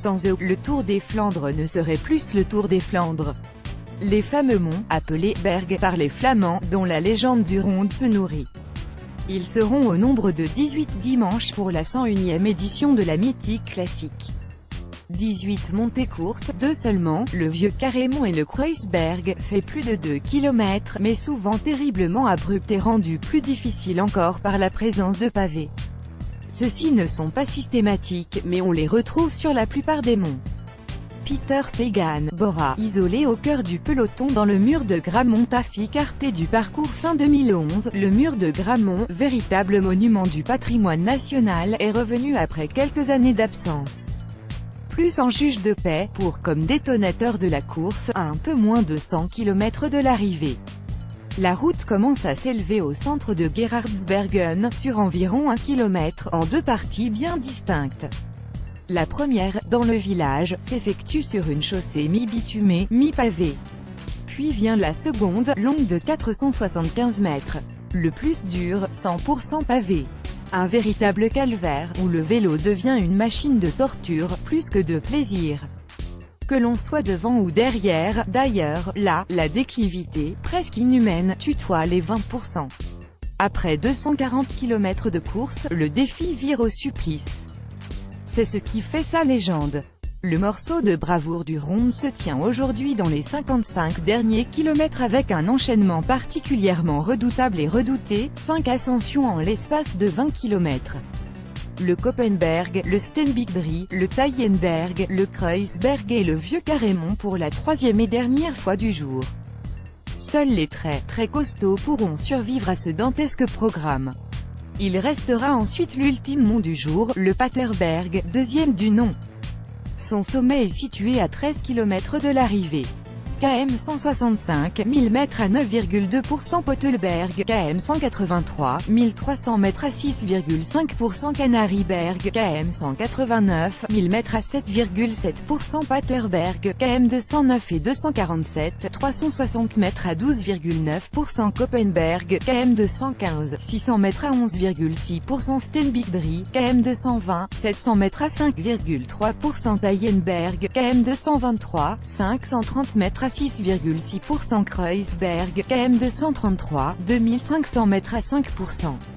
Sans eux, le Tour des Flandres ne serait plus le Tour des Flandres. Les fameux monts, appelés « Berg » par les Flamands, dont la légende du Ronde se nourrit. Ils seront au nombre de 18 dimanche pour la 101e édition de la mythique classique. 18 montées courtes, 2 seulement, le Vieux Carrémont et le Kreuzberg, fait plus de 2 km, mais souvent terriblement abrupt et rendu plus difficile encore par la présence de pavés. Ceux-ci ne sont pas systématiques, mais on les retrouve sur la plupart des monts. Peter Sagan, Bora, isolé au cœur du peloton dans le mur de Grammont Taff écarté du parcours fin 2011, le mur de Grammont, véritable monument du patrimoine national, est revenu après quelques années d'absence. Plus en juge de paix, pour comme détonateur de la course, à un peu moins de 100 km de l'arrivée. La route commence à s'élever au centre de Gerardsbergen, sur environ 1 km, en 2 parties bien distinctes. La première, dans le village, s'effectue sur une chaussée mi-bitumée, mi-pavée. Puis vient la seconde, longue de 475 mètres. Le plus dur, 100% pavé. Un véritable calvaire, où le vélo devient une machine de torture, plus que de plaisir. Que l'on soit devant ou derrière, d'ailleurs, là, la déclivité, presque inhumaine, tutoie les 20%. Après 240 km de course, le défi vire au supplice. C'est ce qui fait sa légende. Le morceau de bravoure du Ronde se tient aujourd'hui dans les 55 derniers kilomètres avec un enchaînement particulièrement redoutable et redouté, 5 ascensions en l'espace de 20 km. Le Koppenberg, le Steenbikdrie, le Taillenberg, le Kreuzberg et le Vieux Carrémont pour la 3e et dernière fois du jour. Seuls les très costauds pourront survivre à ce dantesque programme. Il restera ensuite l'ultime mont du jour, le Paterberg, 2e du nom. Son sommet est situé à 13 km de l'arrivée. km 165, 1000 m à 9,2% Pottelberg, km 183, 1300 m à 6,5% Canariberg, km 189, 1000 m à 7,7% Paterberg, km 209 et 247, 360 m à 12,9% Koppenberg, km 215, 600 m à 11,6% Steenbikdrie, km 220, 700 m à 5,3% Taillenberg, km 223, 530 m à 6,6% Kreuzberg, km 233, 2500 m à 5%.